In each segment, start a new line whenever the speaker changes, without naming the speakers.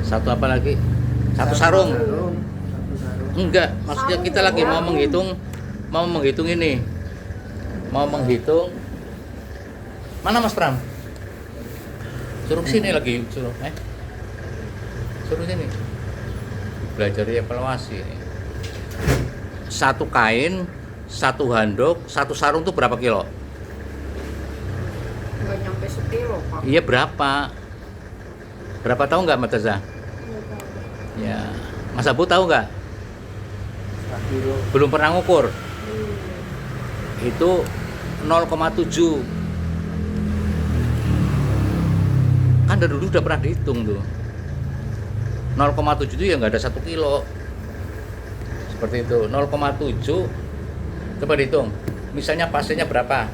Satu apa lagi? Satu sarung.
Satu sarung.
Enggak, maksudnya kita lagi mau menghitung ini. Mau menghitung. Mana Mas Pram? Suruh sini lagi, suruh sini. Belajar evaluasi ini. Satu kain, satu handuk, satu sarung itu berapa kilo?
Nggak nyampe sekilo, Pak.
Iya berapa? Berapa tahu nggak Mbak Teza?
Nggak tahu.
Ya, Mas Abu tahu nggak?
1 kilo.
Belum pernah ngukur. Itu 0,7. Kan dari dulu udah pernah dihitung tuh. 0,7 itu ya nggak ada 1 kilo. Seperti itu. 0,7. Coba dihitung. Misalnya pasenya berapa?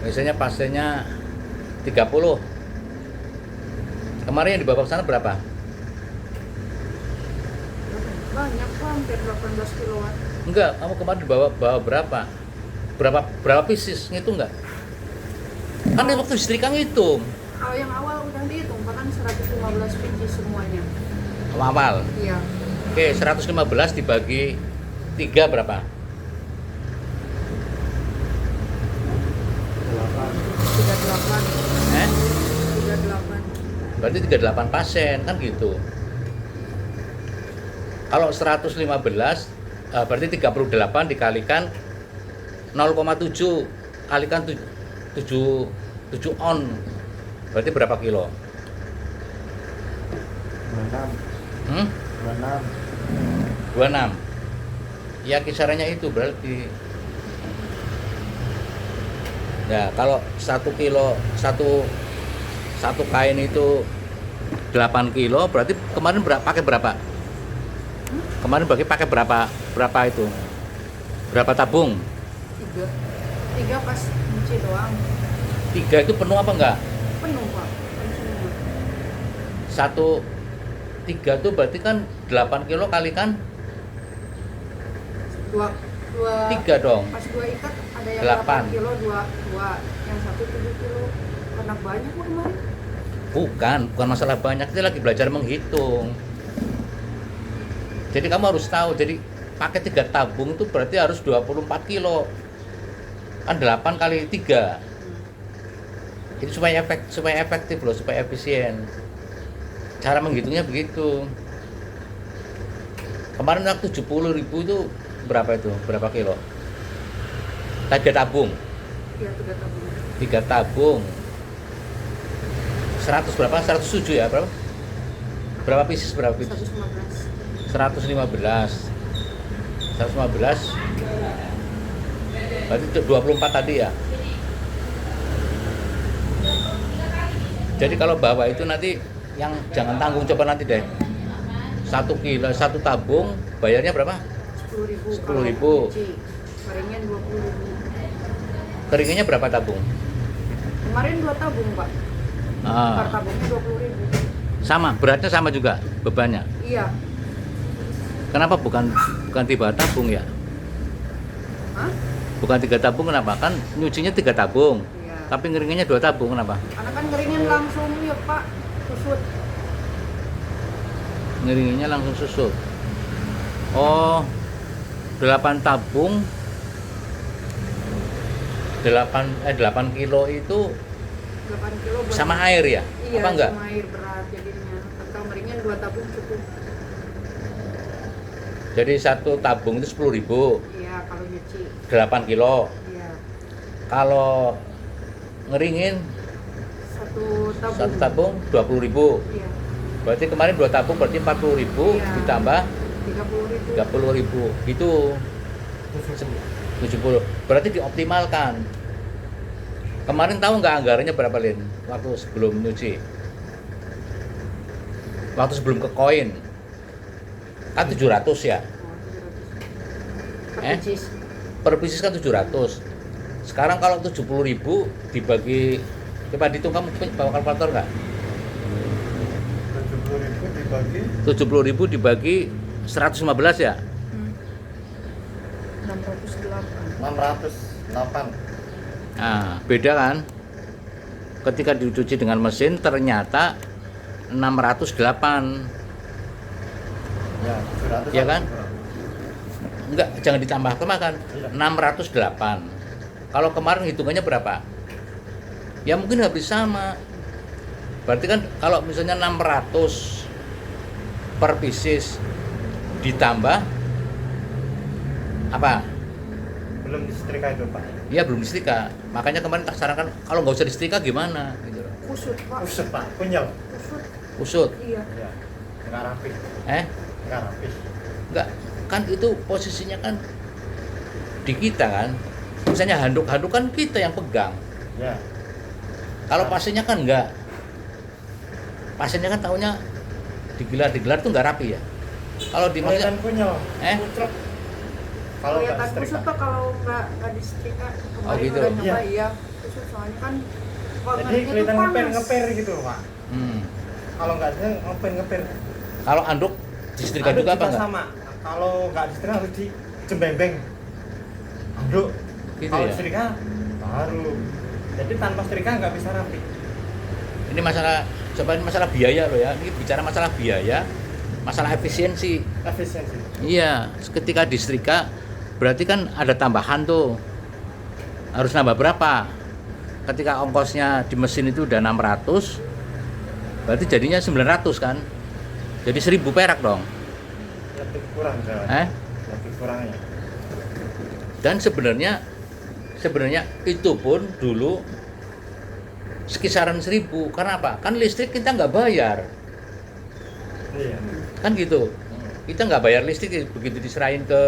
Misalnya pasenya 30. Kemarin yang dibawa ke sana berapa?
Banyak, Pak. Hampir 18 kiloan.
Enggak, kamu kemarin dibawa berapa? Berapa pieces? Ngitung nggak? Kan di waktu istri kamu hitung.
Kalau yang awal udah dihitung, Pak, kan 115 biji semuanya.
Awal.
Iya.
Oke, 115 dibagi 3 berapa?
38. 38.
Berarti 38 pasien kan gitu. Kalau 115 berarti 38 dikalikan 0,7 kalikan 7 on. Berarti berapa kilo?
26. 26.
26. Ya kisarannya itu berarti. Ya, kalau 1 kilo satu kain itu 8 kilo, berarti kemarin pakai berapa? Kemarin pakai berapa itu? Berapa tabung?
3 pas nyuci doang.
3 itu penuh apa enggak?
Penuh, Pak. Penuh semua.
3 itu berarti kan 8 kilo kalikan
Dua
3 dong.
Pas 2 ikat ada yang
8
8 kilo, 2, yang 1 7 kilo. Karena banyak, Pak, kemarin.
Bukan masalah banyak, kita lagi belajar menghitung. Jadi kamu harus tahu, jadi pakai 3 tabung itu berarti harus 24 kilo. Kan 8 kali 3. Jadi supaya efektif loh, supaya efisien. Cara menghitungnya begitu. Kemarin waktu 70.000 itu berapa itu? Berapa kilo? 3 tabung.
Iya, 3 tabung.
3 tabung. 100 berapa? 107 ya, berapa? Berapa pieces?
115.
115. Berarti 24 tadi ya. Jadi kalau bawa itu nanti yang jangan tanggung, coba nanti deh. 1 kilo, 1 tabung bayarnya berapa?
10.000.
10.000.
Keringin 20.000.
Keringinnya berapa tabung?
Kemarin 2 tabung, Pak. Per
Ah,
tabungnya 20.000.
sama, beratnya sama juga bebannya.
Iya.
Kenapa bukan tiba tabung ya?
Hah?
Bukan 3 tabung kenapa? Kan nyucinya 3 tabung.
Iya.
Tapi ngeringinnya 2 tabung kenapa?
Karena kan keringin langsung ya, Pak. Susut.
Ngeringinnya langsung susut. Oh, 8 tabung 8 kilo itu
8 kilo buat
sama air ya?
Iya,
Apa enggak?
sama air berat jadinya. Kalau keringin 2 tabung cukup.
Jadi 1 tabung itu 10.000,
Iya, kalau nyuci.
8 kilo.
Iya.
Kalau ngeringin
1 tabung.
1 tabung 20.000.
Iya.
Berarti kemarin 2 tabung berarti 40.000
Iya.
ditambah
30.000.
30.000. Itu 70. Berarti dioptimalkan. Kemarin tahu nggak anggarannya berapa, Lin? Waktu sebelum nyuci. Waktu sebelum ke koin. Kan 700 ya.
Per
Eh?
pieces.
Per pieces kan 700. Sekarang kalau 70.000 dibagi, coba dihitung, kamu bawa kalkulator nggak?
70.000 dibagi
70.000 dibagi 115 ya?
608.
608.
Nah, beda kan? Ketika dicuci dengan mesin ternyata 608.
Ya, 700.
Ya kan? Enggak, jangan ditambah kemakan.
Iya.
608. Kalau kemarin hitungannya berapa? Ya mungkin habis sama. Berarti kan kalau misalnya 600 per pieces ditambah apa?
Belum disetrika itu, Pak.
Ya belum disetrika. Makanya kemarin tak sarankan kalau nggak usah disetrika gimana gitu.
Kusut pak.
Usut, Pak. Kunyel.
Kusut.
Usut.
Iya.
Ya. Enggak rapi. Enggak rapi.
Enggak, kan itu posisinya kan di kita kan. Misalnya handuk-handuk kan kita yang pegang.
Ya.
Kalau pasiennya kan enggak. Pasiennya kan taunya digelar tuh enggak rapi ya. Kalau di
Kelihatan kunyel.
Kucek.
Kalau enggak
Kelihatan
disetrika.
kusut pak kalau nggak disetrika. Kemarin
gitu.
udah nyoba
Iya.
iya. Kusut soalnya kan kalau
Jadi
ngerinya tuh
kelihatan
panas.
ngeper gitu, Pak.
Hmm.
Kalau enggak ada ngeper.
Kalau anduk disetrika
Anduk
juga apa enggak?
sama. Kalau enggak disetrika harus dijembeng-beng. Anduk.
Gitu
Kalau
ya.
disetrika baru. Jadi tanpa setrika nggak bisa rapi.
Ini masalah biaya loh ya. Ini bicara masalah biaya, masalah efisiensi.
Efisiensi.
Iya, ketika disetrika berarti kan ada tambahan tuh. Harus nambah berapa? Ketika ongkosnya di mesin itu udah 600, berarti jadinya 900 kan? Jadi 1000 perak dong.
Lebih kurang jalan. Lebih kurangnya.
Dan sebenarnya itu pun dulu sekisaran 1000. Karena apa? Kan listrik kita nggak bayar.
Iya.
Kan gitu. Kita nggak bayar listrik, begitu diserahin ke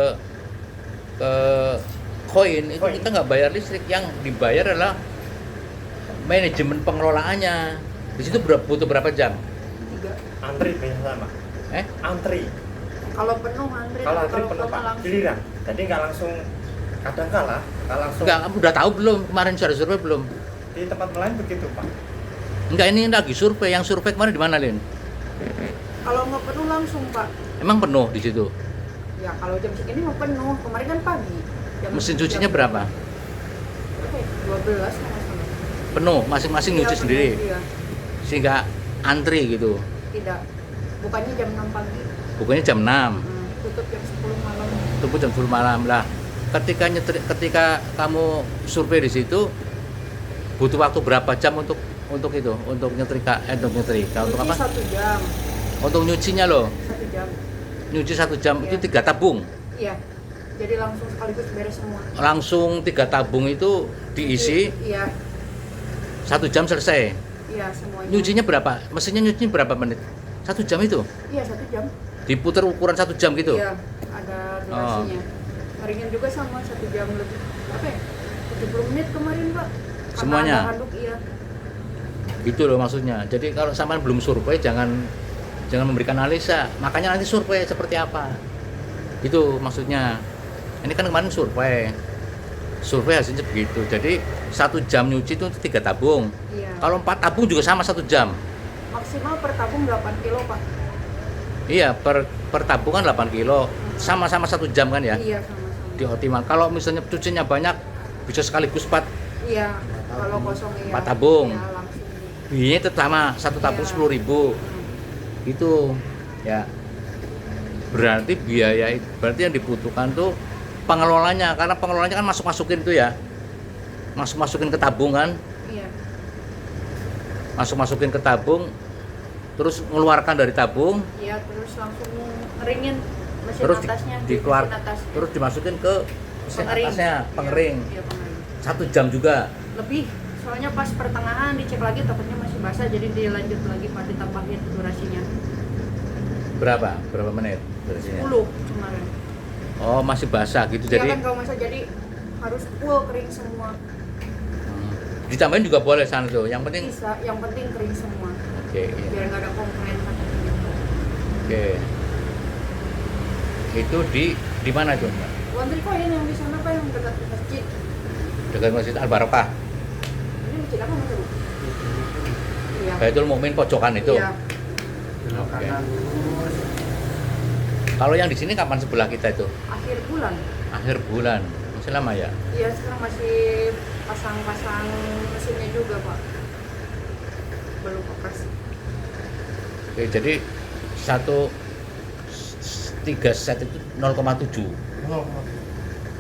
koin itu kita nggak bayar listrik. Yang dibayar adalah manajemen pengelolaannya. Di situ butuh berapa jam?
3.
Antri biasa sama. Antri.
Kalau penuh antri.
Kalau antri penuh
koma
Pak.
langsung.
Giliran. Jadi nggak langsung. Kadang kala nggak langsung.
Enggak, kamu udah tahu belum kemarin survei belum?
Di tempat lain begitu, Pak.
Enggak, ini lagi survei. Yang survei kemarin di mana, Lin?
Kalau nggak penuh langsung pak.
Emang penuh di situ?
Ya kalau jam segini mau penuh. Kemarin kan pagi.
Mesin cucinya berapa?
Oke, 12 sama-sama.
Penuh, masing-masing
Iya,
nyuci
penuh,
sendiri.
Iya.
Sehingga antri gitu.
Tidak. Bukannya jam 6 pagi.
Bukannya jam 6,
Tutup jam 10 malam.
tunggu jam 10 malam lah. Ketika kamu survei di situ butuh waktu berapa jam untuk itu, untuk nyetrika, untuk
Nyuci
apa?
1 jam.
Untuk nyucinya loh.
1 jam.
Nyuci 1 jam itu
Iya.
3 tabung.
Iya. Jadi langsung sekaligus beres semua.
Langsung 3 tabung itu diisi
Iya.
1 jam selesai.
Iya semuanya.
Nyucinya berapa? Mesinnya nyuci berapa menit? 1 jam itu?
Iya 1 jam.
Diputar ukuran 1 jam gitu?
Iya. Ada durasinya. Ngeringin juga sama 1 jam lebih. Apa ya? 70 menit kemarin pak. Karena
Semuanya?
ada handuk iya.
Gitu loh maksudnya. Jadi kalau sampean belum survei jangan memberikan analisa. Makanya nanti survei seperti apa. Itu maksudnya. Ini kan kemarin survei. Survei hasilnya begitu. Jadi 1 jam nyuci itu 3 tabung.
Iya.
Kalau 4 tabung juga sama 1 jam.
Maksimal per tabung 8 kilo pak.
Iya, per tabung kan 8 kilo. Sama-sama 1 jam kan ya?
Iya sama-sama.
Di optimal. Kalau misalnya cucinya banyak bisa sekaligus 4
Iya. Kalau kosong iya.
4 tabung.
Iya langsung.
biayanya tetap sama, 1 tabung
Iya.
10.000 gitu ya. Berarti berarti yang dibutuhkan tuh pengelolanya, karena pengelolanya kan masukin tuh ya, masukin ke tabung kan,
Iya.
masukin ke tabung, terus mengeluarkan dari tabung,
Iya terus langsung ngeringin mesin
terus
atasnya.
dikeluar,
mesin atasnya.
terus dimasukin ke mesin
Pengering.
atasnya, pengering.
Iya, pengering.
1 jam juga.
Lebih, soalnya pas pertengahan dicek lagi takutnya masih basah, jadi dilanjut lagi pas ditambahin durasinya.
Berapa menit durasinya?
10 kemarin.
Oh, masih basah gitu.
Iya
Jadi
kan kalau masa jadi harus full kering semua.
ditambahin juga boleh sana tuh. Yang penting
Bisa, yang penting kering semua.
oke, iya.
Biar nggak ada komplain kan.
Oke. Itu di mana tuh, Mbak?
Laundry Coin yang di sana pak, yang dekat masjid.
Dekat Masjid Al Barokah.
Ini masjid apa mas? Iya.
Baitul Mukmin pojokan itu.
Iya.
Belok
Oke.
kanan lurus.
Kalau yang di sini kapan sebelah kita itu?
Akhir bulan.
Akhir bulan. Masih lama ya?
Iya sekarang masih pasang-pasang mesinnya juga pak. Belum operasi.
Oke, jadi satu 3 set itu 0,7.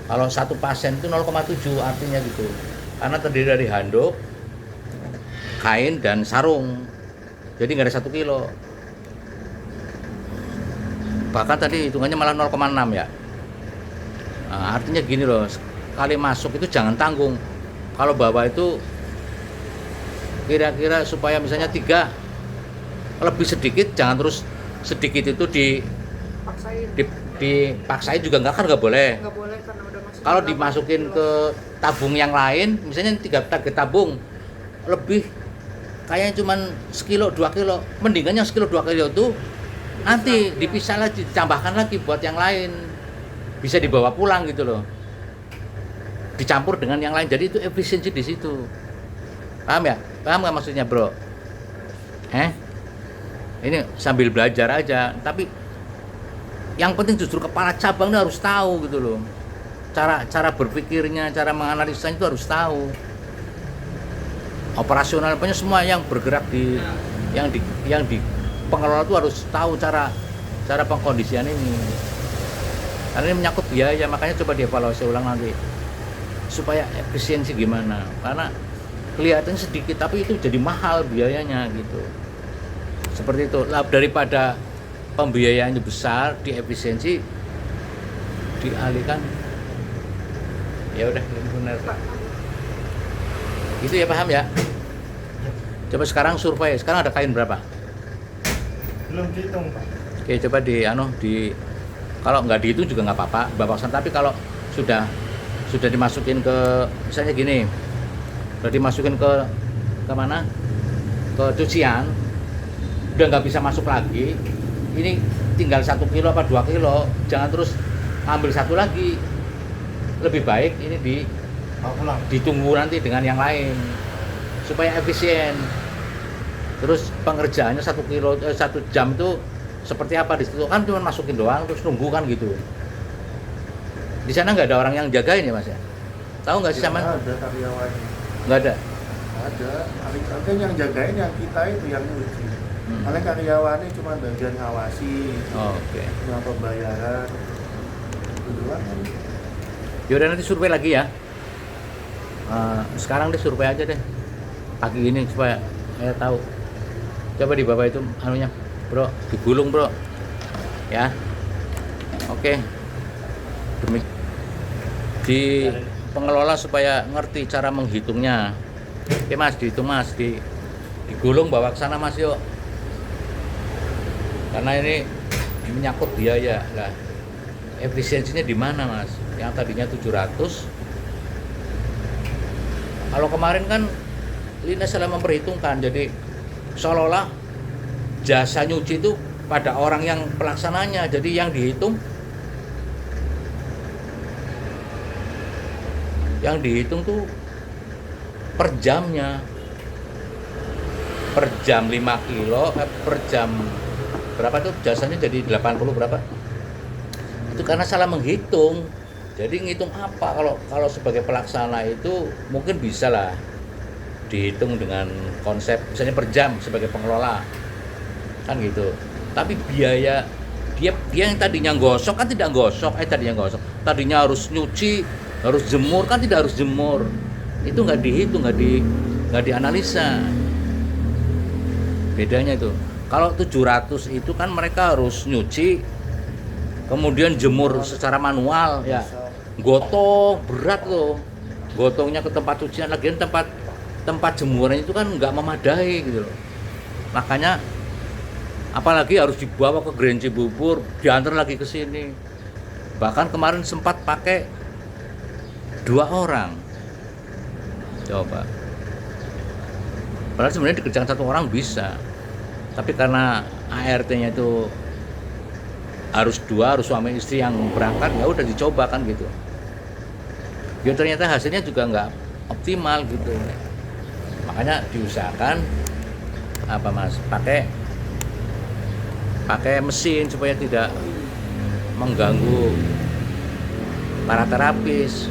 Kalau satu pasien itu 0,7 artinya gitu. Karena terdiri dari handuk, kain dan sarung. Jadi nggak ada 1 kilo. Bahkan tadi hitungannya malah 0,6 ya. Nah, artinya gini loh, sekali masuk itu jangan tanggung. Kalau bawa itu kira-kira supaya misalnya 3 lebih sedikit, jangan terus sedikit itu
Paksain.
dipaksain juga nggak boleh.
Nggak boleh karena udah masuk.
Kalau
8
dimasukin
kilo.
ke tabung yang lain, misalnya 3 tabung lebih kayaknya cuman sekilo 2 kilo, mendingan yang sekilo 2 kilo itu nanti dipisah lagi, ditambahkan lagi buat yang lain, bisa dibawa pulang gitu loh, dicampur dengan yang lain, jadi itu efisiensi di situ. Paham ya? Paham nggak maksudnya bro? Ini sambil belajar aja, tapi yang penting justru kepala cabang itu harus tahu gitu loh, cara berpikirnya, cara menganalisanya itu harus tahu. Operasional punya semua yang bergerak di pengelola itu harus tahu cara pengkondisian ini, karena ini menyangkut biaya. Makanya coba dievaluasi ulang nanti supaya efisiensi gimana, karena kelihatannya sedikit tapi itu jadi mahal biayanya gitu. Seperti itu lah, daripada pembiayaannya besar, di efisiensi dialihkan. Ya udah, ini benar. Itu ya, paham ya? Coba sekarang survei, sekarang ada kain berapa?
Belum dihitung Pak.
Oke, coba kalau nggak dihitung juga nggak apa-apa, Bapak San. Tapi kalau sudah dimasukin ke, misalnya gini, udah dimasukin ke mana? Ke cucian, udah nggak bisa masuk lagi. Ini tinggal 1 kilo apa 2 kilo, jangan terus ambil satu lagi. Lebih baik ini
Pulang.
ditunggu nanti dengan yang lain supaya efisien. Terus pengerjaannya 1 jam itu seperti apa di situ, kan cuma masukin doang terus nunggu kan gitu. Di sana nggak ada orang yang jagain ya Mas ya? Tahu nggak sih sama?
Ada karyawannya.
Nggak ada.
Ada. Paling yang jagain yang kita itu yang nyuci. Paling karyawannya cuma bagian ngawasi.
Oke.
Cuma pembayaran. Itu doang.
Yaudah, nanti survei lagi ya. Sekarang deh survei aja deh pagi ini supaya saya tahu. Coba di bawah itu anunya bro, digulung bro ya. Oke, demi di pengelola supaya ngerti cara menghitungnya. Oke Mas, dihitung Mas, digulung bawa ke sana Mas yuk, karena ini menyangkut biaya lah. Efisiensinya di mana Mas? Yang tadinya 700, kalau kemarin kan Lina salah memperhitungkan, jadi seolah-olah jasa nyuci itu pada orang yang pelaksananya, jadi yang dihitung tuh per jamnya, per jam 5 kilo, per jam berapa tuh jasanya jadi 80 berapa, itu karena salah menghitung. Jadi ngitung apa, kalau sebagai pelaksana itu mungkin bisa lah dihitung dengan konsep misalnya per jam sebagai pengelola kan gitu, tapi biaya dia yang tadinya gosok kan tidak gosok, tadinya harus nyuci, harus jemur kan tidak harus jemur, itu nggak dihitung, nggak dianalisa bedanya itu. Kalau 700 itu kan mereka harus nyuci kemudian jemur secara manual ya, gotong berat loh, gotongnya ke tempat cucian, lagian tempat jemuran itu kan nggak memadai gitu loh. Makanya apalagi harus dibawa ke Grand Cibubur, diantar lagi ke sini. Bahkan kemarin sempat pakai 2 orang. Coba. Padahal sebenarnya dikerjakan 1 orang bisa. Tapi karena ART-nya itu harus 2, harus suami istri yang berangkat, ya udah dicoba kan gitu. Ya ternyata hasilnya juga nggak optimal gitu. Makanya diusahakan apa Mas, pakai mesin supaya tidak mengganggu para terapis.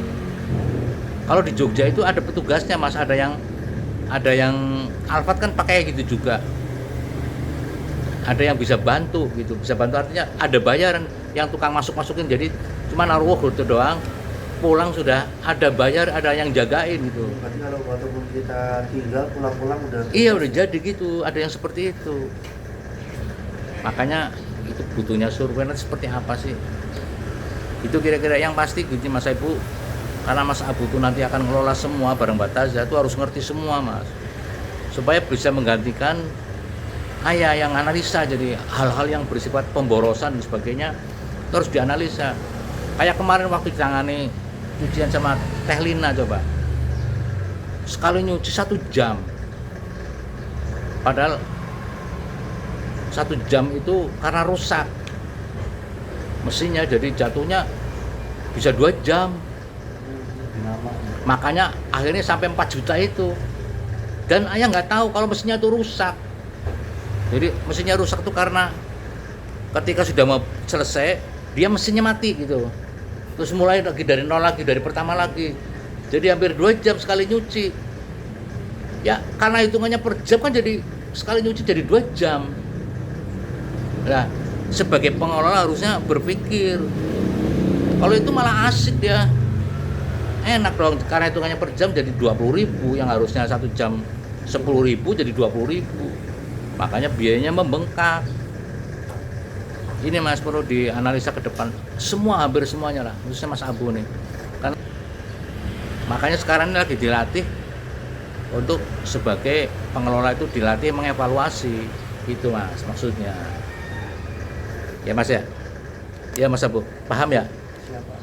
Kalau di Jogja itu ada petugasnya Mas, ada yang Alphard kan pakai gitu juga. ada yang bisa bantu gitu, bisa bantu artinya ada bayaran yang tukang masukin, jadi cuma naruh gitu doang, pulang sudah ada bayar, ada yang jagain gitu.
Berarti kalau walaupun kita tinggal pulang-pulang udah
Iya udah jadi gitu, ada yang seperti itu. Makanya itu butuhnya surveillance seperti apa sih? Itu kira-kira yang pasti gitu Mas Ibu, karena Mas Abu itu nanti akan ngelola semua barang Bataza, itu harus ngerti semua Mas, supaya bisa menggantikan Ayah yang analisa. Jadi hal-hal yang bersifat pemborosan dan sebagainya itu harus dianalisa. Kayak kemarin waktu ditangani cucian sama Teh Lina, coba sekali nyuci 1 jam, padahal 1 jam itu karena rusak mesinnya, jadi jatuhnya bisa 2 jam. Makanya akhirnya sampai 4 juta itu, dan Ayah nggak tahu kalau mesinnya itu rusak. Jadi mesinnya rusak itu karena ketika sudah mau selesai dia mesinnya mati gitu, terus mulai lagi dari nol lagi, dari pertama lagi, jadi hampir 2 jam sekali nyuci ya, karena hitungannya per jam kan, jadi sekali nyuci jadi 2 jam. Nah, sebagai pengelola harusnya berpikir, kalau itu malah asik dia, enak dong, karena hitungannya per jam jadi 20.000, yang harusnya 1 jam 10.000 jadi 20.000, makanya biayanya membengkak. Ini Mas perlu dianalisa ke depan, semua, hampir semuanya lah, khususnya Mas Abu nih, kan makanya sekarang ini lagi dilatih untuk sebagai pengelola itu dilatih mengevaluasi, itu Mas maksudnya ya Mas ya. Ya Mas Abu, paham ya?
siapa?